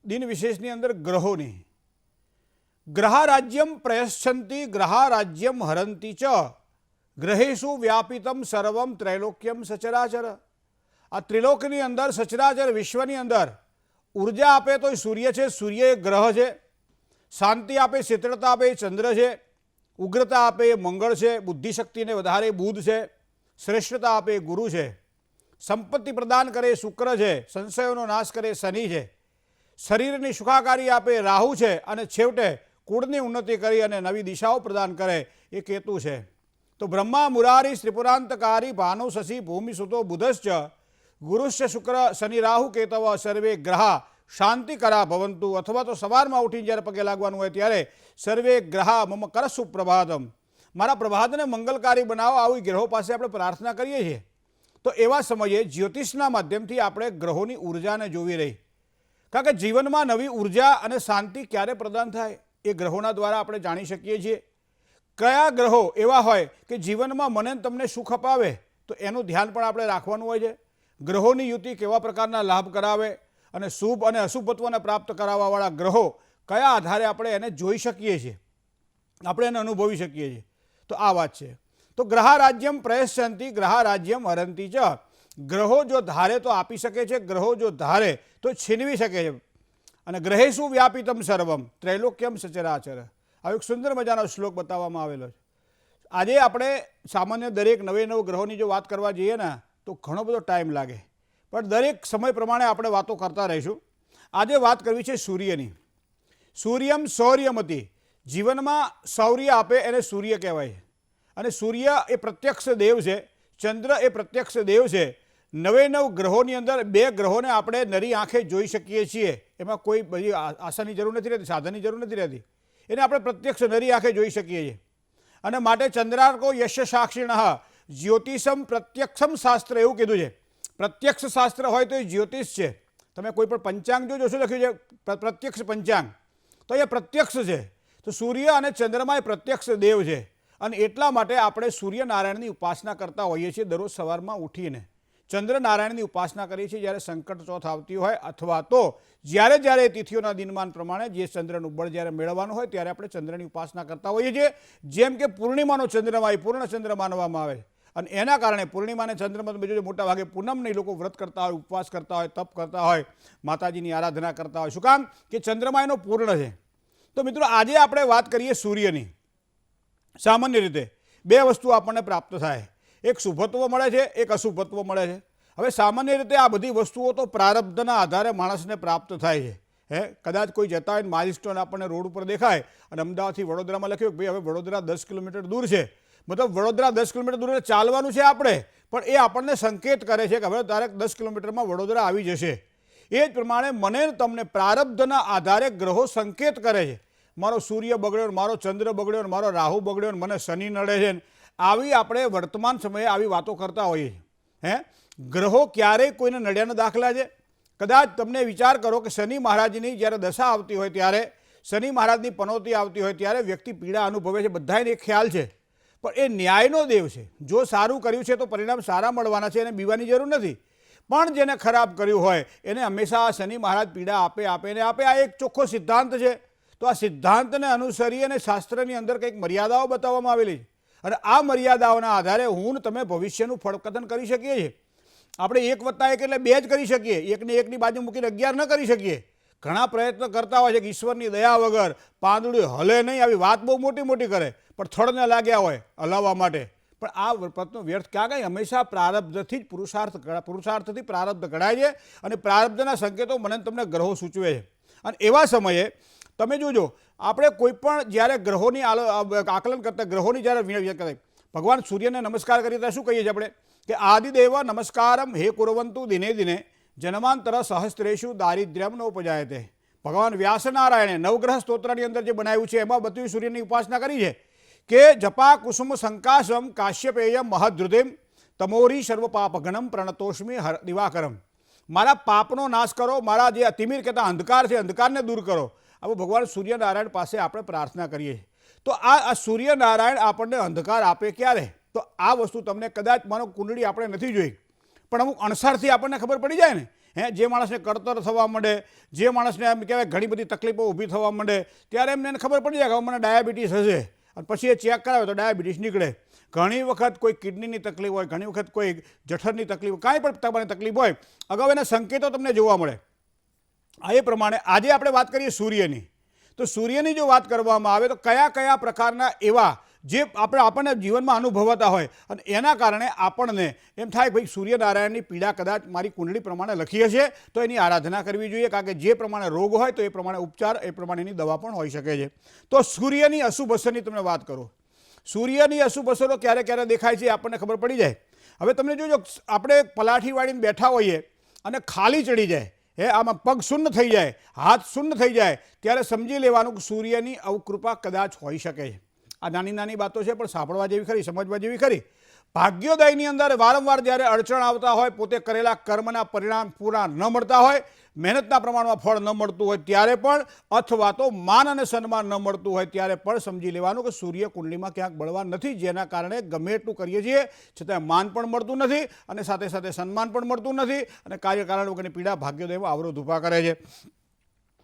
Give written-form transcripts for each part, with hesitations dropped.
દિન વિશેષની અંદર ગ્રહોની ગ્રહારાજ્યમ પ્રયશ્ચંતી ગ્રહારાજ્યમ હરંતી ચ ગ્રહેશુ વ્યાપિતમ સર્વમ ત્રૈલોક્યમ સચરાચર। આ ત્રિલોકની અંદર સચરાચર વિશ્વની અંદર ઉર્જા આપે તો સૂર્ય છે, સૂર્ય એક ગ્રહ છે। શાંતિ આપે, શીતળતા આપે ચંદ્ર છે। ઉગ્રતા આપે મંગળ છે, બુદ્ધિશક્તિને વધારે બુધ છે। શ્રેષ્ઠતા આપે ગુરુ છે। સંપત્તિ પ્રદાન કરે શુક્ર છે, સંશયોનો નાશ કરે શનિ છે। શરીરની સુખાકારી આપે રાહુ છે અને છેવટે કુળની ઉન્નતિ કરી અને નવી દિશાઓ પ્રદાન કરે એ કેતુ છે। તો બ્રહ્મા મુરારી ત્રિપુરાંતકારી ભાનુ શશી ભૂમિ સુતો બુધશ્ચ ગુરુશ્ચ શુક્ર શનિ રાહુ કેતવ સર્વે ગ્રહા શાંતિ કરા ભવંતુ। અથવા તો સવારમાં ઉઠીને જ્યારે પગે લાગવાનું હોય ત્યારે સર્વે ગ્રહા મમ કર સુપ્રભાતમ, મારા પ્રભાતને મંગલકારી બનાવો, આવી ગ્રહો પાસે આપણે પ્રાર્થના કરીએ છીએ। તો એવા સમયે જ્યોતિષના માધ્યમથી આપણે ગ્રહોની ઉર્જાને જોવી રહી, કારણ કે જીવનમાં નવી ઉર્જા અને શાંતિ ક્યારે પ્રદાન થાય એ ગ્રહોના દ્વારા આપણે જાણી શકીએ છીએ। કયા ગ્રહો એવા હોય કે જીવનમાં મને તમને સુખ અપાવે તો એનું ધ્યાન પણ આપણે રાખવાનું હોય છે। ગ્રહોની યુતિ કેવા પ્રકારના લાભ કરાવે અને શુભ અને અશુભત્વને પ્રાપ્ત કરાવવાવાળા ગ્રહો કયા આધારે આપણે એને જોઈ શકીએ છીએ, આપણે એને અનુભવી શકીએ છીએ। તો આ વાત છે। તો ગ્રહારાજ્યમ પ્રયશ્ચંતી ગ્રહારાજ્યમ હરંતી ચ, ગ્રહો જો ધારે તો આપી શકે છે, ગ્રહો જો ધારે તો છીનવી શકે છે। અને ગ્રહેશુ વ્યાપિતમ સર્વમ ત્રૈલોક્યમ સચરાચર, આ એક સુંદર મજાનો શ્લોક બતાવવામાં આવેલો છે। આજે આપણે સામાન્ય દરેક નવે નવ ગ્રહોની જો વાત કરવા જઈએ ને તો ઘણો બધો ટાઈમ લાગે, પણ દરેક સમય પ્રમાણે આપણે વાતો કરતા રહીશું। આજે વાત કરવી છે સૂર્યની। સૂર્યમ શૌર્યમતી, જીવનમાં શૌર્ય આપે એને સૂર્ય કહેવાય છે। અને સૂર્ય એ પ્રત્યક્ષ દેવ છે, ચંદ્ર એ પ્રત્યક્ષ દેવ છે। નવે નવ ગ્રહોની અંદર બે ગ્રહોને આપણે નરી આંખે જોઈ શકીએ છીએ, એમાં કોઈ બધી આશાની જરૂર નથી રહેતી, સાધનની જરૂર નથી રહેતી, એને આપણે પ્રત્યક્ષ નરી આંખે જોઈ શકીએ છીએ। અને માટે ચંદ્રાર્કો યશ સાક્ષિણ જ્યોતિષમ પ્રત્યક્ષમ શાસ્ત્ર એવું કીધું છે। પ્રત્યક્ષ શાસ્ત્ર હોય તો એ જ્યોતિષ છે। તમે કોઈ પણ પંચાંગ જોજો, શું લખ્યું છે? પ્રત્યક્ષ પંચાંગ, તો એ પ્રત્યક્ષ છે। તો સૂર્ય અને ચંદ્રમા એ પ્રત્યક્ષ દેવ છે અને એટલા માટે આપણે સૂર્યનારાયણની ઉપાસના કરતા હોઈએ છીએ। દરરોજ સવારમાં ઉઠીને ચંદ્રનારાયણની ઉપાસના કરીએ છીએ જ્યારે સંકટ ચોથ આવતી હોય, અથવા તો જ્યારે જ્યારે તિથિઓના દિનમાન પ્રમાણે જે ચંદ્રનું બળ જ્યારે મેળવવાનું હોય ત્યારે આપણે ચંદ્રની ઉપાસના કરતા હોઈએ છીએ। જેમ કે પૂર્ણિમાનો ચંદ્રમા એ પૂર્ણ ચંદ્ર માનવામાં આવે અને એના કારણે પૂર્ણિમાને ચંદ્રમાં બીજું મોટા ભાગે પૂનમની લોકો વ્રત કરતા હોય, ઉપવાસ કરતા હોય, તપ કરતા હોય, માતાજીની આરાધના કરતા હોય। શું કામ? કે ચંદ્રમા એનો પૂર્ણ છે। તો મિત્રો આજે આપણે વાત કરીએ સૂર્યની। સામાન્ય રીતે બે વસ્તુ આપણને પ્રાપ્ત થાય, એક શુભત્વ મળે છે, એક અશુભત્વ મળે છે। હવે સામાન્ય રીતે આ બધી વસ્તુઓ તો પ્રારબ્ધના આધારે માણસને પ્રાપ્ત થાય છે। કદાચ કોઈ જતા હોય માઇલસ્ટોન આપણને રોડ ઉપર દેખાય અને અમદાવાદથી વડોદરામાં લખ્યું કે ભાઈ હવે વડોદરા 10 કિલોમીટર દૂર છે, મતલબ વડોદરા 10 કિલોમીટર દૂર ચાલવાનું છે આપણે, પણ એ આપણને સંકેત કરે છે કે હવે તારે 10 કિલોમીટરમાં વડોદરા આવી જશે। એ જ પ્રમાણે મને તમને પ્રારબ્ધના આધારે ગ્રહો સંકેત કરે છે। મારો સૂર્ય બગડ્યો, મારો ચંદ્ર બગડ્યો, મારો રાહુ બગડ્યો, મને શનિ નડે છે, આવી આપણે વર્તમાન સમયે આવી વાતો કરતા હોઈએ છીએ। ગ્રહો ક્યારેય કોઈને નડ્યાના દાખલા છે? કદાચ તમને વિચાર કરો કે શનિ મહારાજની જ્યારે દશા આવતી હોય ત્યારે, શનિ મહારાજની પનોતી આવતી હોય ત્યારે વ્યક્તિ પીડા અનુભવે છે, બધાને એક ખ્યાલ છે, પણ એ ન્યાયનો દેવ છે। જો સારું કર્યું છે તો પરિણામ સારા મળવાના છે, એને બીવાની જરૂર નથી। પણ જેને ખરાબ કર્યું હોય એને હંમેશા શનિ મહારાજ પીડા આપે ને આપે। આ એક ચોખ્ખો સિદ્ધાંત છે। તો આ સિદ્ધાંતને અનુસરી અને શાસ્ત્રની અંદર કંઈક મર્યાદાઓ બતાવવામાં આવેલી છે અને આ મર્યાદાઓના આધારે હું તમે ભવિષ્યનું ફળકથન કરી શકીએ છીએ। આપણે 1+1 એટલે 2 જ કરી શકીએ, એકને એકની બાજુ મૂકીને 11 ન કરી શકીએ। ઘણા પ્રયત્ન કરતા હોય છે કે ઈશ્વરની દયા વગર પાંદડું હલે નહીં, આવી વાત બહુ મોટી મોટી કરે, પણ થડને લાગ્યા હોય હલાવવા માટે, પણ આ પ્રયત્નો વ્યર્થ ક્યાં ગઈ? હંમેશા પ્રારબ્ધથી જ પુરુષાર્થથી પ્રારબ્ધ ઘડાય છે અને પ્રારબ્ધના સંકેતો મને તમને ગ્રહો સૂચવે છે। અને એવા સમયે તમે જોજો, આપણે કોઈ પણ જ્યારે ગ્રહોની આકલન કરતા, ગ્રહોની જ્યારે ભગવાન સૂર્યને નમસ્કાર કરીએ ત્યારે શું કહીએ છીએ આપણે? કે આદિદેવ નમસ્કારમ હે કુર્વંતુ દિને દિને જન્માંતર સહસ્ત્રેષુ દારિદ્ર્યમ ન ઉપજાયતે। ભગવાન વ્યાસનારાયણે નવગ્રહ સ્તોત્રની અંદર જે બનાવ્યું છે એમાં બધું સૂર્યની ઉપાસના કરી છે કે જપા કુસુમ સંકાશમ કાશ્યપેયમ મહદ્રુતિમ તમોરી સર્વ પાપઘનમ પ્રણતોષ્મી દિવાકરમ। મારા પાપનો નાશ કરો, મારા જે તિમિર કહેતા અંધકાર છે અંધકારને દૂર કરો। આવું ભગવાન સૂર્યનારાયણ પાસે આપણે પ્રાર્થના કરીએ છીએ। તો આ સૂર્યનારાયણ આપણને અંધકાર આપે ક્યારે? તો આ વસ્તુ તમને કદાચ માનો કુંડળી આપણે નથી જોઈ, પણ અમુક અણસારથી આપણને ખબર પડી જાય ને જે માણસને કળતર થવા માંડે, જે માણસને એમ કહેવાય ઘણી બધી તકલીફો ઊભી થવા માંડે, ત્યારે એમને ખબર પડી જાય કે હવે મને ડાયાબિટીસ હશે, અને પછી એ ચેક કરાવે તો ડાયાબિટીસ નીકળે. ઘણી વખત કોઈ કિડનીની તકલીફ હોય, ઘણી વખત કોઈ જઠરની તકલીફ, કાંઈ પણ તમારી તકલીફ હોય, અગાઉ એના સંકેતો તમને જોવા મળે. એ પ્રમાણે આજે આપણે વાત કરીએ સૂર્યની. તો સૂર્યની જો વાત કરવામાં આવે તો કયા કયા પ્રકારના એવા જે આપણને જીવનમાં અનુભવાતા હોય અને એના કારણે આપણને એમ થાય ભાઈ સૂર્યનારાયણની પીડા કદાચ મારી કુંડળી પ્રમાણે લખી હશે તો એની આરાધના કરવી જોઈએ, કારણ કે જે પ્રમાણે રોગ હોય તો એ પ્રમાણે ઉપચાર, એ પ્રમાણેની દવા પણ હોઈ શકે છે. તો સૂર્યની અશુભ અસરની તમને વાત કરું. સૂર્યની અશુભ અસરો ક્યારે ક્યારે દેખાય છે આપણને ખબર પડી જાય. હવે તમને જોજો, આપણે પલાઠી વાળીને બેઠા હોઈએ અને ખાલી ચડી જાય, આમાં પગ શૂન્ય થઈ જાય, હાથ શૂન્ય થઈ જાય, ત્યારે સમજી લેવાનું કે સૂર્યની અવકૃપા કદાચ હોઈ શકે છે. આ નાની નાની બાતો છે પણ સાંભળવા જેવી ખરી, સમજવા જેવી ખરી. ભાગ્યોદયની અંદર વારંવાર જ્યારે અડચણ આવતા હોય, પોતે કરેલા કર્મના પરિણામ પૂરા ન મળતા હોય, મહેનતના પ્રમાણમાં ફળ ન મળતું હોય ત્યારે પણ, અથવા તો માન અને સન્માન ન મળતું હોય ત્યારે પણ સમજી લેવાનું કે સૂર્ય કુંડલીમાં ક્યાંક બળવાન નથી, જેના કારણે ગમે એટલું કરીએ છીએ છતાં માન પણ મળતું નથી અને સાથે સાથે સન્માન પણ મળતું નથી અને કાર્યકારણ વગરની પીડા ભાગ્યોદયમાં અવરોધ ઊભા કરે છે.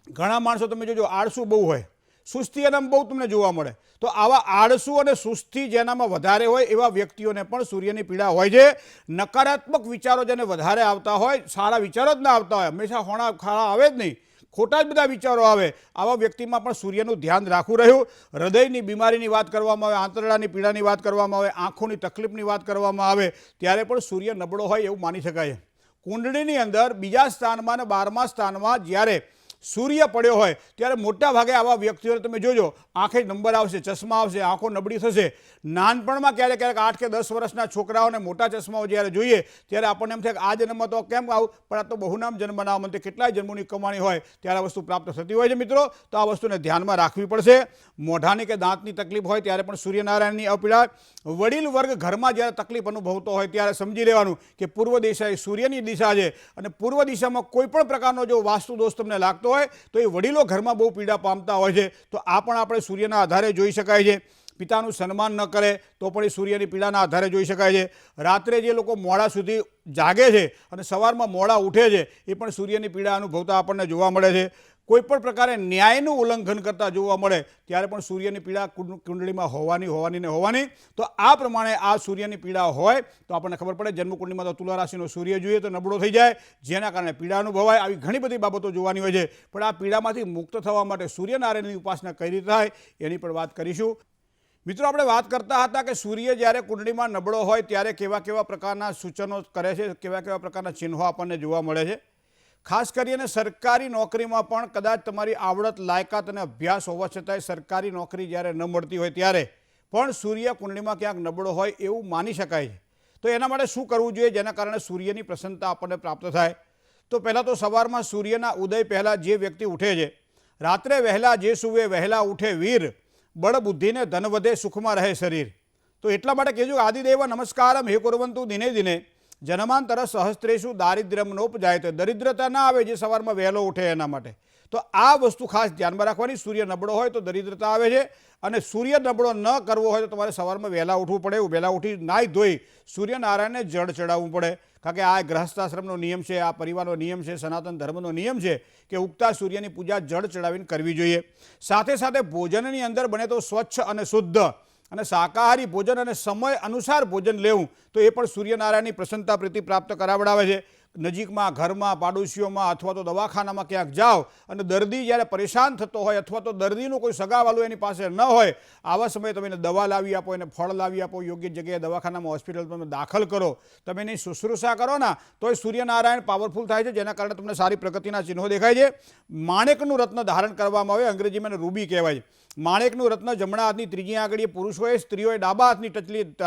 ઘણા માણસો તમે જોજો આળસુ બહુ હોય, સુસ્તી એનામાં બહુ તમને જોવા મળે. તો આવા આળસુ અને સુસ્તી જેનામાં વધારે હોય એવા વ્યક્તિઓને પણ સૂર્યની પીડા હોય છે. નકારાત્મક વિચારો જેને વધારે આવતા હોય, સારા વિચારો જ ના આવતા હોય, હંમેશા હોણા ખાડા આવે જ નહીં, ખોટા જ બધા વિચારો આવે, આવા વ્યક્તિમાં પણ સૂર્યનું ધ્યાન રાખવું રહ્યું. હૃદયની બીમારીની વાત કરવામાં આવે, આંતરડાની પીડાની વાત કરવામાં આવે, આંખોની તકલીફની વાત કરવામાં આવે, ત્યારે પણ સૂર્ય નબળો હોય એવું માની શકાય. કુંડળીની અંદર બીજા સ્થાનમાં અને 12મા સ્થાનમાં જ્યારે સૂર્ય પડ્યો હોય ત્યારે મોટા ભાગે આવા વ્યક્તિઓને તમે જોજો આંખે નંબર આવશે, ચશ્મા આવશે, આંખો નબળી થશે. નાનપણમાં ક્યારેક ક્યારેક 8 કે 10 વર્ષના છોકરાઓને મોટા ચશ્માઓ જ્યારે જોઈએ ત્યારે આપણને એમ થાય કે આ જન્મમાં તો કેમ આવું, પણ આ તો બહુનામ જન્મ બનાવવા માટે કેટલાય જન્મોની કમાણી હોય ત્યારે આ વસ્તુ પ્રાપ્ત થતી હોય છે. મિત્રો, તો આ વસ્તુને ધ્યાનમાં રાખવી પડશે. મોઢાની કે દાંતની તકલીફ હોય ત્યારે પણ સૂર્યનારાયણની અપીડા. વડીલ વર્ગ ઘરમાં જ્યારે તકલીફ અનુભવતો હોય ત્યારે સમજી લેવાનું કે પૂર્વ દિશા એ સૂર્યની દિશા છે અને પૂર્વ દિશામાં કોઈ પણ પ્રકારનો જો વાસ્તુ દોષ તમને લાગતો હોય તો એ વડીલો ઘરમાં બહુ પીડા પામતા હોય છે. તો આ પણ આપણે સૂર્યના આધારે જોઈ શકાય છે. પિતાનું સન્માન ન કરે તો પણ એ સૂર્યની પીડાના આધારે જોઈ શકાય છે. રાત્રે જે લોકો મોડા સુધી જાગે છે અને સવારમાં મોડા ઉઠે છે એ પણ સૂર્યની પીડા અનુભવતા આપણને જોવા મળે છે. કોઈ પણ પ્રકારે ન્યાયનું ઉલ્લંઘન કરતા જોવા મળે ત્યારે પણ સૂર્યની પીડા કુંડળીમાં હોવાની. તો આ પ્રમાણે આ સૂર્યની પીડા હોય તો આપણને ખબર પડે. જન્મકુંડળીમાં તો તુલા રાશિનો સૂર્ય જોઈએ તો નબળો થઈ જાય, જેના કારણે પીડા અનુભવાય. આવી ઘણી બધી બાબતો જોવાની હોય છે. પણ આ પીડામાંથી મુક્ત થવા માટે સૂર્યનારાયણની ઉપાસના કઈ રીતે થાય એની પણ વાત કરીશું. મિત્રો, આપણે વાત કરતા હતા કે સૂર્ય જ્યારે કુંડળીમાં નબળો હોય ત્યારે કેવા કેવા પ્રકારના સૂચનો કરે છે, કેવા કેવા પ્રકારના ચિહ્નો આપણને જોવા મળે છે. ખાસ કરીને સરકારી નોકરીમાં પણ કદાચ તમારી આવડત, લાયકાત અને અભ્યાસ હોવા છતાંય સરકારી નોકરી જ્યારે ન મળતી હોય ત્યારે પણ સૂર્ય કુંડળીમાં ક્યાંક નબળો હોય એવું માની શકાય છે. તો એના માટે શું કરવું જોઈએ જેના કારણે સૂર્યની પ્રસન્નતા આપણને પ્રાપ્ત થાય? તો પહેલાં તો સવારમાં સૂર્યના ઉદય પહેલાં જે વ્યક્તિ ઉઠે છે, રાત્રે વહેલા જે સૂવે વહેલા ઉઠે વીર, બળ બુદ્ધિને ધન વધે સુખમાં રહે શરીર. તો એટલા માટે કહેજો આદિદેવ નમસ્કારમ હે કુર્વંતુ દિને દિને જન્માંતર સહસ્ત્રેષુ દારિદ્ર્યમ નોપજાયતે. દરિદ્રતા ના આવે જે સવારમાં વહેલો ઉઠે એના માટે. તો આ વસ્તુ ખાસ ધ્યાનમાં રાખવાની. સૂર્ય નબળો હોય તો દરિદ્રતા આવે છે અને સૂર્ય નબળો ન કરવો હોય તો તમારે સવારમાં વહેલા ઉઠવું પડે. વહેલા ઉઠી નાહી ધોઈ સૂર્યનારાયણને જળ ચડાવવું પડે, કારણ કે આ ગૃહસ્થાશ્રમનો નિયમ છે, આ પરિવારનો નિયમ છે, સનાતન ધર્મનો નિયમ છે કે ઉગતા સૂર્યની પૂજા જળ ચડાવીને કરવી જોઈએ. સાથે સાથે ભોજનની અંદર બને તો સ્વચ્છ અને શુદ્ધ અને શાકાહારી ભોજન અને સમય અનુસાર ભોજન લેવું તો એ પણ સૂર્યનારાયણની પ્રસન્નતા પ્રીતિ પ્રાપ્ત કરાવડાવે છે. નજીકમાં, ઘરમાં, પાડોશીઓમાં અથવા તો દવાખાનામાં ક્યાંક જાઓ અને દર્દી જ્યારે પરેશાન થતો હોય અથવા તો દર્દીનું કોઈ સગાવાલું એની પાસે ન હોય, આવા સમયે તમે એને દવા લાવી આપો, એને ફળ લાવી આપો, યોગ્ય જગ્યાએ દવાખાનામાં, હોસ્પિટલ તમે દાખલ કરો, તમે એની શુશ્રૂષા કરો ને તો એ સૂર્યનારાયણ પાવરફુલ થાય છે, જેના કારણે તમને સારી પ્રગતિના ચિહ્નો દેખાય છે. માણેકનું રત્ન ધારણ કરવામાં આવે, અંગ્રેજીમાં રૂબી કહેવાય છે. માણેકનું રત્ન જમણા હાથની ત્રીજી આંગળીએ પુરુષોએ, સ્ત્રીઓએ ડાબા હાથની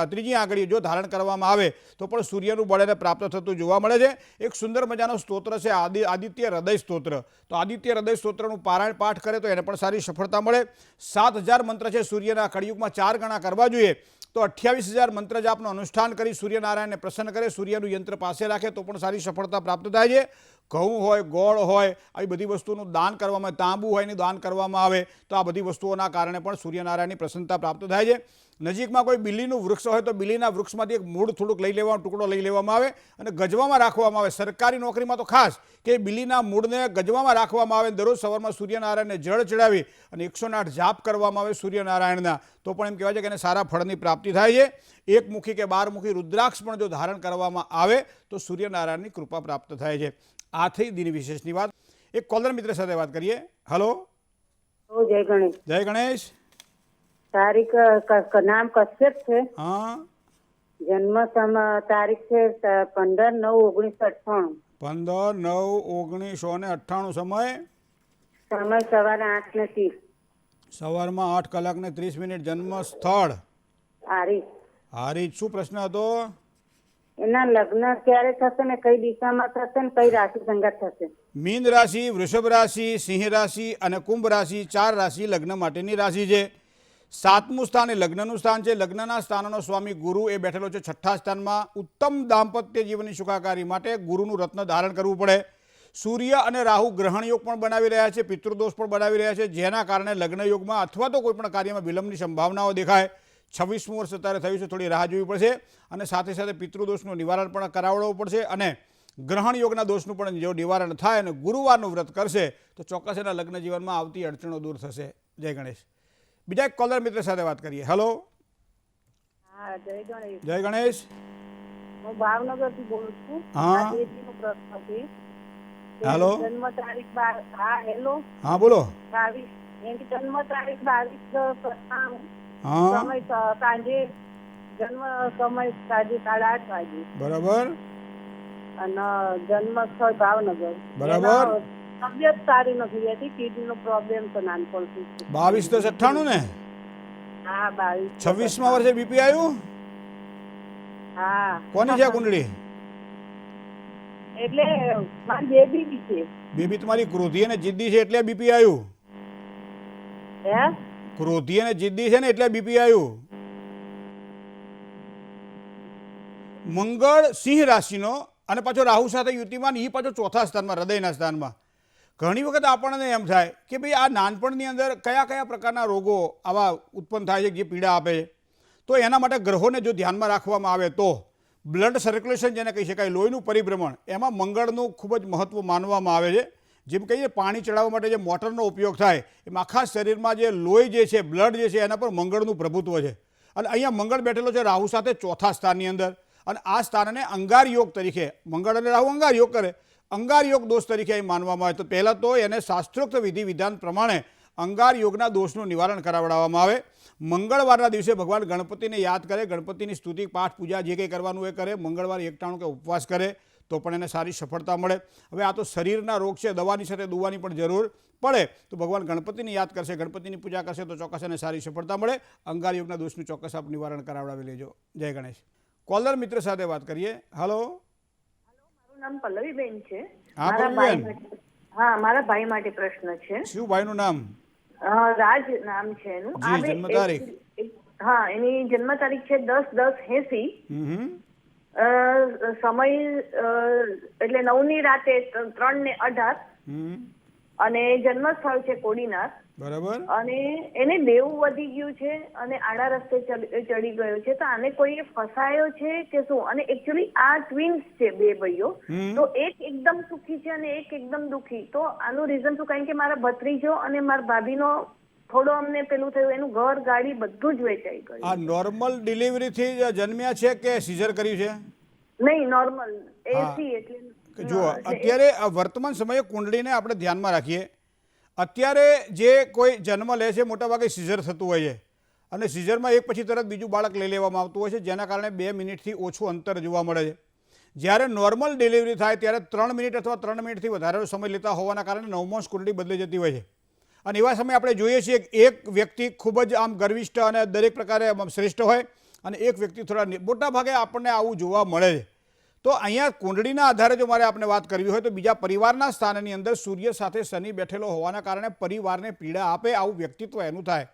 ત્રીજી આંગળીએ જો ધારણ કરવામાં આવે તો પણ સૂર્યનું બળ એને પ્રાપ્ત થતું જોવા મળે છે. એક સુંદર મજાનો સ્તોત્ર છે આદિત્ય હૃદય સ્તોત્ર. તો આદિત્ય હૃદય સ્તોત્રનું પારાયણ પાઠ કરે તો એને પણ સારી સફળતા મળે. 7000 મંત્ર છે સૂર્યના, કળિયુગમાં 4 ગણા કરવા જોઈએ. તો 28,000 મંત્ર જાપનું અનુષ્ઠાન કરી સૂર્યનારાયણને પ્રસન્ન કરે, સૂર્યનું યંત્ર પાસે રાખે તો પણ સારી સફળતા પ્રાપ્ત થાય છે. ઘઉં હોય, ગોળ હોય, આવી બધી વસ્તુનું દાન કરવામાં આવે, તાંબુ હોય એનું દાન કરવામાં આવે તો આ બધી વસ્તુઓના કારણે પણ સૂર્યનારાયણની પ્રસન્નતા પ્રાપ્ત થાય છે. નજીકમાં કોઈ બિલીનું વૃક્ષ હોય તો બિલીના વૃક્ષમાંથી એક મૂળ થોડુંક લઈ લેવાનો ટુકડો લઈ લેવામાં આવે અને ગજવામાં રાખવામાં આવે. સરકારી નોકરીમાં તો ખાસ કે બિલીના મૂળને ગજવામાં રાખવામાં આવે. દરરોજ સવારમાં સૂર્યનારાયણને જળ ચડાવી અને 108 જાપ કરવામાં આવે સૂર્યનારાયણના, તો પણ એમ કહેવાય છે કે એને સારા ફળની પ્રાપ્તિ થાય છે. એકમુખી કે 12મુખી રુદ્રાક્ષ પણ જો ધારણ કરવામાં આવે તો સૂર્યનારાયણની કૃપા પ્રાપ્ત થાય છે. આ થઈ દિન વિશેષની વાત. એક કોલર મિત્ર સાથે વાત કરીએ. હલો, જય ગણેશ. જય ગણેશ. તારીખ નામ કશ્યપ છે. હા, જન્મ તારીખ છે 15/9/1998. 15/9/1998. સમય સવારે 8:30. સવારમાં 8 કલાક ને 30 મિનિટ. જન્મ સ્થળ હારી. હારીજ. શું પ્રશ્ન હતો? એના લગ્ન ક્યારે થશે ને કઈ દિશામાં થશે ને કઈ રાશિ સંગાત થશે? મીન રાશિ, વૃષભ રાશિ, સિંહ રાશિ અને કુંભ રાશિ, 4 રાશિ લગ્ન માટેની રાશિ છે. 7મું સ્થાન એ લગ્નનું સ્થાન છે. લગ્નના સ્થાનનો સ્વામી ગુરુ એ બેઠેલો છે 6ઠ્ઠા સ્થાનમાં. ઉત્તમ દાંપત્ય જીવનની સુખાકારી માટે ગુરુનું રત્ન ધારણ કરવું પડે. સૂર્ય અને રાહુ ગ્રહણ યોગ પણ બનાવી રહ્યા છે, પિતૃદોષ પણ બનાવી રહ્યા છે, જેના કારણે લગ્ન યોગમાં અથવા તો કોઈપણ કાર્યમાં વિલંબની સંભાવનાઓ દેખાય. 26મું વર્ષ અત્યારે થયું છે, થોડી રાહ જોવી પડશે અને સાથે સાથે પિતૃદોષનું નિવારણ પણ કરાવડાવવું પડશે અને ગ્રહણ યોગના દોષનું પણ જો નિવારણ થાય અને ગુરુવારનું વ્રત કરશે તો ચોક્કસ એના લગ્ન જીવનમાં આવતી અડચણો દૂર થશે. જય ગણેશ. બીજા એક કોલર મિત્ર સાથે વાત કરીએ. હલો, હા, જય ગણેશ. જય ગણેશ. હું ભાવનગર થી બોલું છું. હા. આ બેટીનો પ્રશ્ન છે. હાલો. જન્મ તારીખ હા હેલો હા, બોલો. 22. એની જન્મ તારીખ 22/9. હા, સમય સાંજે જન્મ સમય સાંજે 8:30 વાગે. બરાબર અને જન્મ સ્થળ ભાવનગર. બરાબર. એના તબિયત સારી નથી રહેતી, કિડનીનો પ્રોબ્લેમ તો નાનપણથી છે. 22/98 ને? હા, 22. 26મા વર્ષે બીપી આવ્યું? હા. કોની છે આ કુંડળી? એટલે મારી બેબી બી છે. બેબી તમારી ક્રોધી અને જિદ્દી છે એટલે બીપી આવ્યું? હે? ક્રોધી અને જિદ્દી છે ને એટલે બીપી આવ્યું. મંગળ સિંહ રાશિનો અને પાછો રાહુ સાથે યુતિમાન, એ પાછો 4થા સ્થાનમાં, હૃદયના સ્થાનમાં. ઘણી વખત આપણને એમ થાય કે ભાઈ આ નાનપણની અંદર કયા કયા પ્રકારના રોગો આવા ઉત્પન્ન થાય છે જે પીડા આપે છે, તો એના માટે ગ્રહોને જો ધ્યાનમાં રાખવામાં આવે તો બ્લડ સર્ક્યુલેશન જેને કહી શકાય, લોહીનું પરિભ્રમણ, એમાં મંગળનું ખૂબ જ મહત્ત્વ માનવામાં આવે છે. જેમ કહીએ પાણી ચડાવવા માટે જે મોટરનો ઉપયોગ થાય એમાં આખા શરીરમાં જે લોહી જે છે, બ્લડ જે છે, એના પર મંગળનું પ્રભુત્વ છે. અને અહીંયા મંગળ બેઠેલો છે રાહુ સાથે 4થા સ્થાનની અંદર અને આ સ્થાનને અંગાર યોગ તરીકે, મંગળ અને રાહુ અંગાર યોગ કરે, અંગાર યોગ દોષ તરીકે અહીં માનવામાં આવે. તો પહેલાં તો એને શાસ્ત્રોક્ત વિધિ વિધાન પ્રમાણે અંગાર યોગના દોષનું નિવારણ કરાવડાવવામાં આવે. મંગળવારના દિવસે ભગવાન ગણપતિને યાદ કરે, ગણપતિની સ્તુતિ પાઠ પૂજા જે કંઈ કરવાનું એ કરે, મંગળવાર એકટાણું કે ઉપવાસ કરે તો પણ એને સારી સફળતા મળે. હવે આ તો શરીરના રોગ છે, દવાની સાથે દુવાની પણ જરૂર પડે તો ભગવાન ગણપતિને યાદ કરશે, ગણપતિની પૂજા કરશે તો ચોક્કસ એને સારી સફળતા મળે. અંગાર યોગના દોષનું ચોક્કસ આપ નિવારણ કરાવડાવી લેજો. જય ગણેશ. કોલર મિત્ર સાથે વાત કરીએ. હલો, મારું નામ પલ્લવીબેન છે. હા, મારા પલ્લવીબેન. ભાઈ માટે, હા, મારા ભાઈ માટે પ્રશ્ન છે. શું ભાઈનું નામ? રાજ નામ છે એનું. જી, જન્મ તારીખ? હા, એની જન્મ તારીખ છે 10/10/80. સમય એટલે 9ની રાતે 3:18 અને જન્મ સ્થળ છે કોડીનાર. બરાબર. અને એને દેવું વધી ગયું છે અને આડા રસ્તે ચડી ગયો છે. તો આને કોઈ ફસાયો છે કે શું? અને એકચ્યુઅલી આ ટ્વિન્સ છે, બે ભાઈઓ. તો એક એકદમ સુખી છે અને એક એકદમ દુખી. તો આનું રીઝન શું? કારણ કે મારા ભત્રીજો અને મારા ભાભીનો થોડો અમને પેલું થયું, એનું ઘર ગાડી બધું જ વેચાઈ ગયું. આ નોર્મલ ડિલિવરીથી જન્મ્યા છે કે સિઝર કર્યું છે? નહીં, નોર્મલ એસી. એટલે જુઓ, અત્યારે આ વર્તમાન સમયે કુંડળીને આપણે ધ્યાનમાં રાખીએ. અત્યારે જે કોઈ જન્મ લે છે મોટાભાગે સિઝર થતું હોય છે અને સિઝરમાં એક પછી તરત બીજું બાળક લઈ લેવામાં આવતું હોય છે, જેના કારણે 2 મિનિટથી ઓછું અંતર જોવા મળે છે. જ્યારે નોર્મલ ડિલિવરી થાય ત્યારે 3 મિનિટ અથવા 3 મિનિટથી વધારેનો સમય લેતા હોવાના કારણે 9મો કુંડળી બદલી જતી હોય છે. અને એવા સમયે આપણે જોઈએ છીએ કે એક વ્યક્તિ ખૂબ જ આમ ગર્વિષ્ઠ અને દરેક પ્રકારે શ્રેષ્ઠ હોય અને એક વ્યક્તિ થોડા મોટા ભાગે આપણને આવું જોવા મળે છે. તો અહીંયા કુંડળીના આધારે જો મારે આપણે વાત કરવી હોય તો બીજા પરિવારના સ્થાનની અંદર સૂર્ય સાથે શનિ બેઠેલો હોવાના કારણે પરિવારને પીડા આપે, આવું વ્યક્તિત્વ એનું થાય.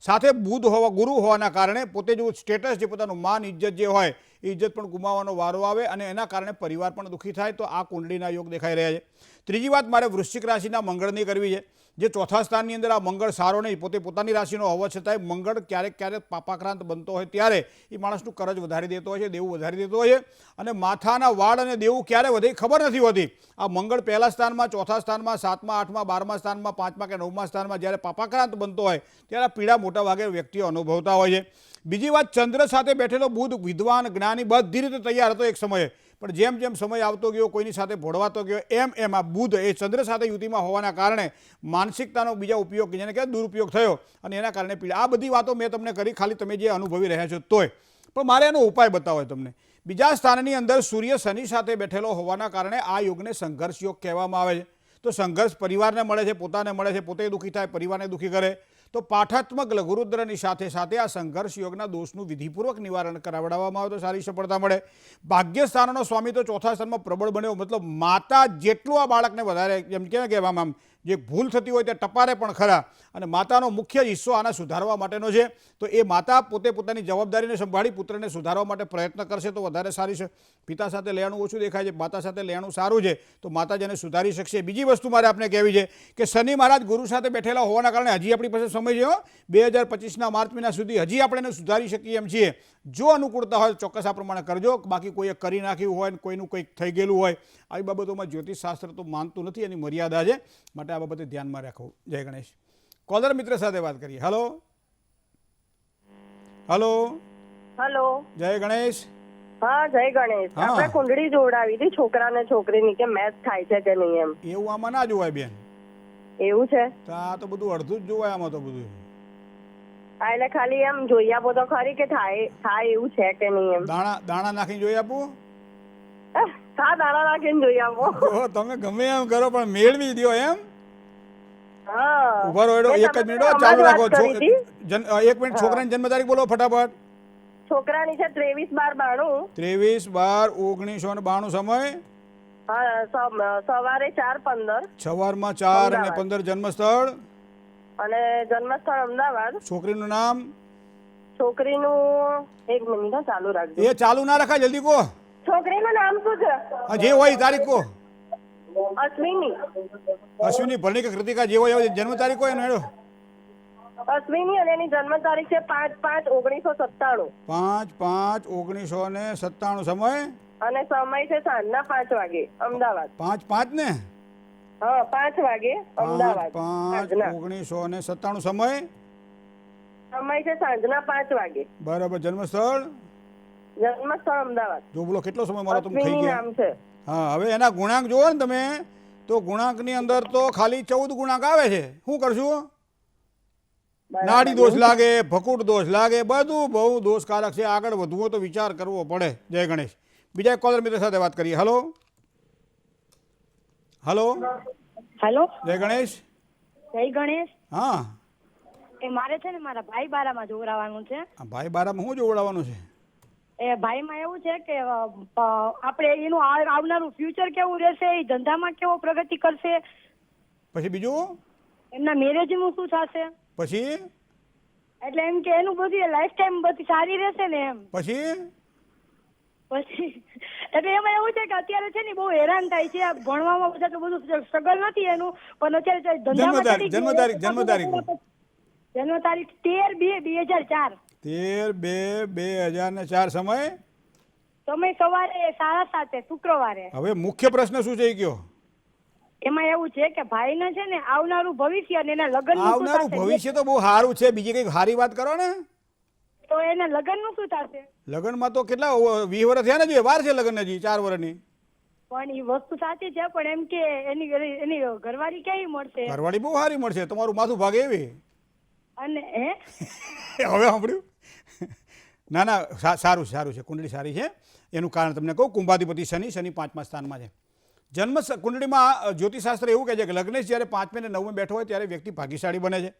સાથે બુધ હોવા, ગુરુ હોવાના કારણે પોતે જો સ્ટેટસ, જે પોતાનું માન ઇજ્જત જે હોય એ ઇજ્જત પણ ગુમાવવાનો વારો આવે અને એના કારણે પરિવાર પણ દુઃખી થાય. તો આ કુંડળીના યોગ દેખાઈ રહ્યા છે. ત્રીજી વાત મારે વૃશ્ચિક રાશિના મંગળની કરવી છે. જે ચોથા સ્થાનની અંદર આ મંગળ સારો નહીં, પોતે પોતાની રાશિનો હોવા છતાંય મંગળ ક્યારેક પાપાક્રાંત બનતો હોય ત્યારે એ માણસનું કરજ વધારી દેતો હોય છે, દેવું વધારી દેતો હોય છે. અને માથાના વાળ અને દેવું ક્યારે વધે ખબર નથી હોતી. આ મંગળ પહેલા સ્થાનમાં, ચોથા સ્થાનમાં, 7મા, 8મા, 12મા સ્થાનમાં, 5મા કે 9મા સ્થાનમાં જ્યારે પાપાક્રાંત બનતો હોય ત્યારે પીડા મોટા ભાગે વ્યક્તિઓ અનુભવતા હોય છે. બીજી વાત, ચંદ્ર સાથે બેઠેલો બુધ વિદ્વાન, જ્ઞાની બધી રીતે તૈયાર હતો એક સમયે, પણ જેમ જેમ સમય આવતો ગયો, કોઈની સાથે ભોળવાતો ગયો, એમ આ બુધ એ ચંદ્ર સાથે યુતિમાં હોવાના કારણે માનસિકતાનો બીજા ઉપયોગ, જેને કહેવાય દુરુપયોગ થયો અને એના કારણે પીડા. આ બધી વાતો મેં તમને કરી, ખાલી તમે જે અનુભવી રહ્યા છો તોય. પણ મારે એનો ઉપાય બતાવો તમને. બીજા સ્થાનની અંદર સૂર્ય શનિ સાથે બેઠેલો હોવાના કારણે આ યોગને સંઘર્ષ યોગ કહેવામાં આવે છે. તો સંઘર્ષ પરિવારને મળે છે, પોતાને મળે છે, પોતે દુઃખી થાય, પરિવારને દુઃખી કરે. તો પાઠાત્મક લઘુરુદ્રની સાથે સાથે આ સંઘર્ષ યોગના દોષનું વિધિપૂર્વક નિવારણ કરાવડાવવામાં આવે તો સારી સફળતા મળે. ભાગ્યસ્થાનનો સ્વામી તો ચોથા સ્થાનમાં પ્રબળ બન્યો, મતલબ માતા જેટલું આ બાળકને વધારે જેમ કહેવામાં આમ જે ભૂલ થતી હોય તે ટપારે પણ ખરા. અને માતાનો મુખ્ય હિસ્સો આને સુધારવા માટેનો છે. તો એ માતા પોતે પોતાની જવાબદારીને સંભાળી પુત્રને સુધારવા માટે પ્રયત્ન કરશે તો વધારે સારી છે. પિતા સાથે લેણું ઓછું દેખાય છે, માતા સાથે લેણું સારું છે, તો માતા જેને સુધારી શકશે. બીજી વસ્તુ મારે આપને કહેવી છે કે શનિ મહારાજ ગુરુ સાથે બેઠેલા હોવાના કારણે હજી આપણી પાસે સમય છે 2025ના માર્ચ મહિના સુધી હજી આપણે એને સુધારી શકીએ એમ છીએ. જો અનુકૂળતા હોય ચોક્કસ આ પ્રમાણે કરજો. બાકી કોઈએ કરી નાખ્યું હોય ને કોઈનું કંઈક થઈ ગયેલું હોય, આવી બાબતોમાં જ્યોતિષશાસ્ત્ર તો માનતું નથી, એની મર્યાદા છે, માટે આ બાબતે ધ્યાનમાં રાખવું. જય ગણેશ. કોલર મિત્ર સાથે વાત કરીએ. હલો હલો હલો, જય ગણેશ. હા જય ગણેશ. હા. આપણે કુંડળી જોડાવી હતી છોકરા ને છોકરીની કે મેચ થાય છે કે નહીં એમ. એવું આમાં ના જોવાય બેન. એવું છે? તો આ તો બધું અડધું જ જોવાય આમાં તો બધું. હા, એટલે ખાલી એમ જોઈ આપો તો ખરી કે થાય એવું છે કે નહીં એમ. દાણા નાખીને જોઈ આપું? હા, દાણા નાખીને જોઈ આપો. જો તમે ગમે એમ કરો પણ મેળવી દો એમ. હા, ઉભા રહો, એક જ મિનિટ ચાલુ રાખો. 1 મિનિટ. છોકરાની જન્મ તારીખ બોલો ફટાફટ. છોકરાની છે 23/12/92. 23/12/1992. સમય હા, સવારે 4:15. સવારમાં 4 અને 15. જન્મ સ્થળ અને જન્મસ્થળ અમદાવાદ. છોકરીનું નામ? છોકરીનું 1 મિનિટ ચાલુ રાખજો. એ ચાલુ ના રખાય, જલ્દી કહો. છોકરીનું નામ શું છે? જે હોય તારીખ કહો. અશ્વિની. અશ્વિની, ભરણી કે કૃતિકા, જે હોય જન્મ તારીખ હોય એનો. અશ્વિની અને એની જન્મ તારીખ છે 5/5/1997. 5/5/1997. સમય? અને સમય છે સાંજના 5 વાગે અમદાવાદ. 5/5 ને? હા, 5 વાગે અમદાવાદ. 5/5/1997. સમય? સમય છે સાંજના 5 વાગે. બરાબર. જન્મસ્થળ? જન્મસ્થળ અમદાવાદ. જો બોલો કેટલો સમય મારો તમે થઈ અશ્વિની ગયા. નામ છે. હા, હવે એના ગુણાંક જોવો ને તમે, તો ગુણાંકની અંદર તો ખાલી 14 ગુણાંક આવે છે. શું કરશું? નાડી દોષ લાગે, ભકુટ દોષ લાગે, બધું બહુ દોષકારક છે. આગળ વધવું હોય તો વિચાર કરવો પડે. જય ગણેશ. બીજા એક કોલર મિત્ર સાથે વાત કરીએ. હલો હલો, હેલો, જય ગણેશ. જય ગણેશ. હા, એ મારે છે ને મારા ભાઈ બારામાં જોવડાવવાનું છે. આ ભાઈ બારામાં શું જોવડાવવાનું છે? એ ભાઈમાં એવું છે કે આપણે એનું આવનારું ફ્યુચર કેવું રહેશે, એ ધંધામાં કેવો પ્રગતિ કરશે, પછી બીજું એમના મેરેજનું શું થશે, પછી એટલે એમ કે એનું બધી લાઈફ ટાઈમ બધી સારી રહેશે ને એમ. પછી એટલે એમાં એવું છે કે અત્યારે છે ને બહુ હેરાન થાય છે. ભણવામાં બધા તો બધું સ્ટ્રગલ નથી એનું, પણ અત્યારે ધંધામાં જન્મ તારીખ જન્મ તારીખ 13/2/2004. 13/2/2004. સમય? સમય સવારે 7:30 શુક્રવારે. હવે મુખ્ય પ્રશ્ન શું છે એ કયો? એમાં એવું છે કે ભાઈને છે ને આવનારું ભવિષ્ય અને એના લગ્ન આવનારું ભવિષ્ય તો બહુ સારું છે. બીજી કઈક સારી વાત કરો ને. તો એના લગ્ન નું શું થશે? લગ્નમાં તો કેટલા 20 વર્ષ થયા ને, જોઈએ વાર છે લગ્ન હજી 4 વર્ષની. પણ એ વસ્તુ સાચી છે, પણ એમ કે એની ઘરવાળી કેવી મળશે? ઘરવાળી બહુ સારી મળશે, તમારું માથું ભાગે એવી. અને હવે સાંભળ્યું? ના ના, સારું છે, કુંડળી સારી છે. એનું કારણ તમને કહું, કુંભાધિપતિ શનિ 5મા સ્થાનમાં છે. જન્મ કુંડળીમાં જ્યોતિષશાસ્ત્ર એવું કહે છે કે લગ્નેશ જ્યારે 5મે અને 9મે બેઠો હોય ત્યારે વ્યક્તિ ભાગ્યશાળી બને છે.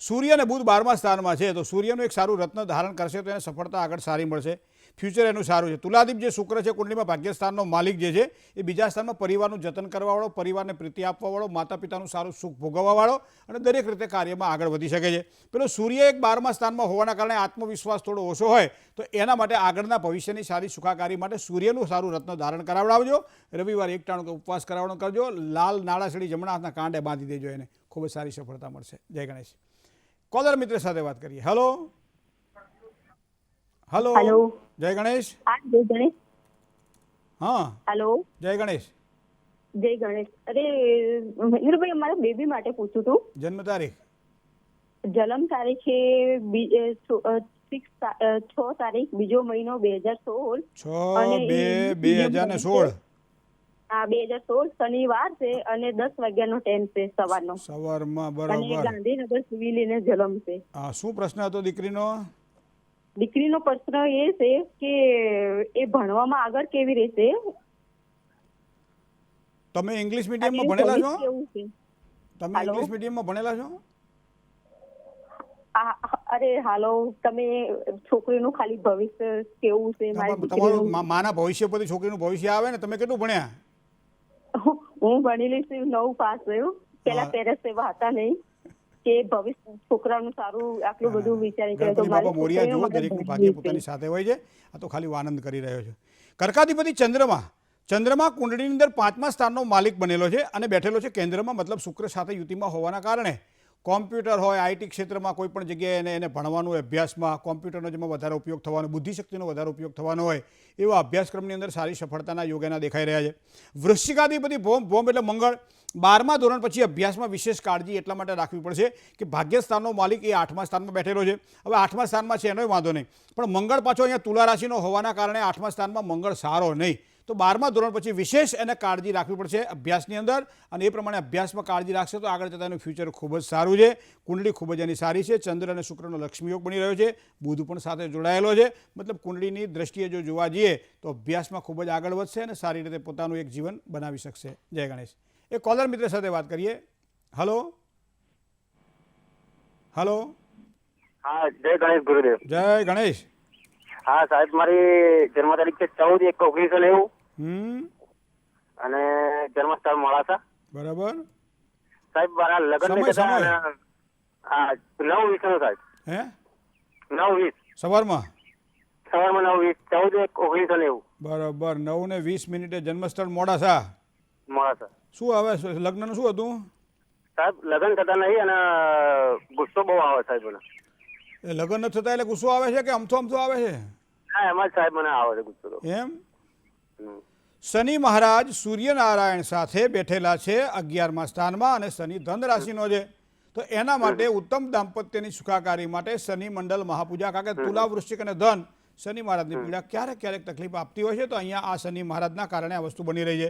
સૂર્ય અને બુધ 12મા સ્થાનમાં છે, તો સૂર્યનું એક સારું રત્ન ધારણ કરશે તો એને સફળતા આગળ સારી મળશે, ફ્યુચર એનું સારું છે. તુલાદીપ જે શુક્ર છે કુંડલીમાં ભાગ્યસ્થાનનો માલિક જે છે એ બીજા સ્થાનમાં પરિવારનું જતન કરવાવાળો, પરિવારને પ્રીતિ આપવાવાળો, માતા પિતાનું સારું સુખ ભોગવવાવાળો અને દરેક રીતે કાર્યમાં આગળ વધી શકે છે. પેલો સૂર્ય એક 12મા સ્થાનમાં હોવાના કારણે આત્મવિશ્વાસ થોડો ઓછો હોય તો એના માટે આગળના ભવિષ્યની સારી સુખાકારી માટે સૂર્યનું સારું રત્ન ધારણ કરાવડાવજો. રવિવારે 1 ટાણું ઉપવાસ કરાવવાનો કરજો. લાલ નાળાસળી જમણા હાથના કાંડે બાંધી દેજો, એને ખૂબ જ સારી સફળતા મળશે. જય ગણેશ. કોલર મિત્ર સાથે વાત કરીએ. Hello hello hello. જય ગણેશ. હા, જય ગણેશ. હા, હેલો, જય ગણેશ. જય ગણેશ. અરે મહેન્દ્રભાઈ, અમારા બેબી માટે પૂછ્યું હતું. જન્મ તારીખ? જન્મ તારીખ છે 6 તારીખ 2 મહિનો 2016. 6/2/2016. હા, 2016 શનિવાર છે અને 10 વાગ્યાનો ટાઈમ છે સવારનો. સવારમાં, અને બરાબર. ગાંધીનગર સિવિલ જન્મ છે. હા, શું પ્રશ્ન હતો દીકરીનો? દીકરીનો પ્રશ્ન એ છે કે એ ભણવામાં આગળ કેવી રીતે? તમે ઇંગ્લિશ મીડિયમમાં ભણેલા છો? કેવું છે? તમે હાલો? ઇંગ્લિશ મીડિયમમાં ભણેલા છો? અરે હાલો, તમે છોકરીનું ખાલી ભવિષ્ય કેવું છે? મારી તમારું દીકરીનું માના ભવિષ્ય પરથી છોકરીનું ભવિષ્ય આવે ને. તમે કેટલું ભણ્યા? હું ભણેલી છું, 9 પાસ થયું. પેલા પેરેન્ટ્સ એવા હતા નહીં કે ભવિષ્ય છોકરાનું સારું આટલું બધું વિચારી કરે તો ગણપતિ બાપા મોરિયા જુઓ, દરેકનું ભાગ્ય પોતાની સાથે હોય છે. આ તો ખાલી આનંદ કરી રહ્યો છે. કર્કાધિપતિ ચંદ્રમા કુંડળીની અંદર 5મા સ્થાનનો માલિક બનેલો છે અને બેઠેલો છે કેન્દ્રમાં, મતલબ શુક્ર સાથે યુતિમાં હોવાના કારણે કોમ્પ્યુટર હોય, આઈટી ક્ષેત્રમાં કોઈ પણ જગ્યાએ એને ભણવાનું હોય, અભ્યાસમાં કોમ્પ્યુટરનો જેમાં વધારે ઉપયોગ થવાનો, બુદ્ધિશક્તિનો વધારે ઉપયોગ થવાનો હોય એવા અભ્યાસક્રમની અંદર સારી સફળતાના યોગ એના દેખાઈ રહ્યા છે. વૃશ્ચિકાધિપતિ ભોમ એટલે મંગળ 12મા ધોરણ પછી અભ્યાસમાં વિશેષ કાળજી એટલા માટે રાખવી પડશે કે ભાગ્યસ્થાનનો માલિક એ 8મા સ્થાનમાં બેઠેલો છે. હવે 8મા સ્થાનમાં છે એનોય વાંધો નહીં, પણ મંગળ પાછો અહીંયા તુલા રાશિનો હોવાના કારણે 8મા સ્થાનમાં મંગળ સારો નહીં. તો 12મા ધોરણ પછી વિશેષ એને કાળજી રાખવી પડશે અભ્યાસની અંદર, અને એ પ્રમાણે અભ્યાસમાં કાળજી રાખશે તો આગળ જતાં એનું ફ્યુચર ખૂબ જ સારું છે. કુંડળી ખૂબ જ એની સારી છે. ચંદ્ર અને શુક્રનો લક્ષ્મી યોગ બની રહ્યો છે. બુધ પણ સાથે જોડાયેલો છે. મતલબ કુંડળીની દ્રષ્ટિએ જો જોવા જઈએ તો અભ્યાસમાં ખૂબ જ આગળ વધશે અને સારી રીતે પોતાનું એક જીવન બનાવી શકશે. જય ગણેશ. એ કોલર મિત્ર સાથે વાત કરીએ. Hello hello. હા, જય ગણેશ ગુરુદેવ. જય ગણેશ. હા સાહેબ, મારી જન્મ તારીખ છે 14/1/1990 અને જન્મસ્થળ મોડાસા. બરાબર. સાહેબ મારા લગ્ન સમય, થયા સમય. અને હા 9:20 સાહેબ. હે 9:20 સવારમાં? સવારમાં 9:20 14/1/1990 બરાબર. 9:20 જન્મસ્થળ મોડાસા. મોડાસા. શું આવે લગ્નનું શું હતું? સાહેબ લગ્ન થતા નહીં અને ગુસ્સો બહુ આવે સાહેબ મને. એ લગ્ન ન થતા એટલે ગુસ્સો આવે છે કે અમથો આવે છે? હા, એમાં જ સાહેબ મને આવે છે ગુસ્સો તો. એમ. શનિ મહારાજ સૂર્યનારાયણ સાથે બેઠેલા છે 11મા સ્થાનમાં અને શનિ ધન રાશિનો છે, તો એના માટે ઉત્તમ દાંપત્યની સુખાકારી માટે શનિ મંડળ મહાપૂજા, કારણ કે તુલા, વૃશ્ચિક અને ધન શનિ મહારાજની પીડા ક્યારેક તકલીફ આપતી હોય છે, તો અહીંયા આ શનિ મહારાજના કારણે આ વસ્તુ બની રહી છે.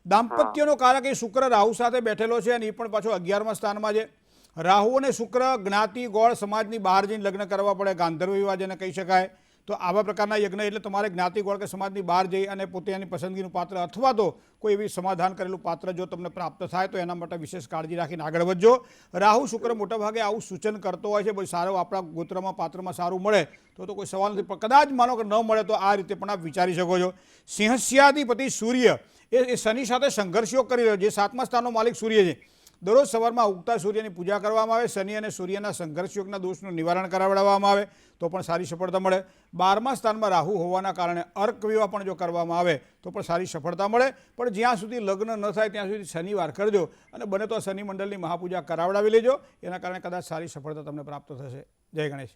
દાંપત્યનો કારક એ શુક્ર રાહુ સાથે બેઠેલો છે અને એ પણ પાછો 11મા સ્થાનમાં છે. રાહુ અને શુક્ર જ્ઞાતિ ગોળ સમાજની બહાર જઈને લગ્ન કરવા પડે, ગાંધર્વ વિવાહ જેને કહી શકાય. તો આવા પ્રકારના યજ્ઞ એટલે તમારે જ્ઞાતિ ગોળ કે સમાજની બહાર જઈ અને પોતે એની પસંદગીનું પાત્ર અથવા તો કોઈ એવી સમાધાન કરેલું પાત્ર જો તમને પ્રાપ્ત થાય તો એના માટે વિશેષ કાળજી રાખીને આગળ વધજો. રાહુ શુક્ર મોટાભાગે આવું સૂચન કરતો હોય છે, ભાઈ સારું આપણા ગોત્રમાં પાત્રમાં સારું મળે તો કોઈ સવાલ નથી, પણ કદાચ માનો કે ન મળે તો આ રીતે પણ આપ વિચારી શકો છો. સિંહસ્યાધિપતિ સૂર્ય એ શનિ સાથે સંઘર્ષ કરી રહ્યો છે. 7મા સ્થાનનો માલિક સૂર્ય છે. દરરોજ સવારમાં ઉગતા સૂર્યની પૂજા કરવામાં આવે. શનિ અને સૂર્યના સંઘર્ષ યોગના દોષનું નિવારણ કરાવડાવવામાં આવે તો પણ સારી સફળતા મળે. 12મા સ્થાનમાં રાહુ હોવાના કારણે અર્ક વિવાહ પણ જો કરવામાં આવે તો પણ સારી સફળતા મળે. પણ જ્યાં સુધી લગ્ન ન થાય ત્યાં સુધી શનિવાર કરજો અને બને તો શનિ મંડળની મહાપૂજા કરાવડાવી લેજો. એના કારણે કદાચ સારી સફળતા તમને પ્રાપ્ત થશે. જય ગણેશ.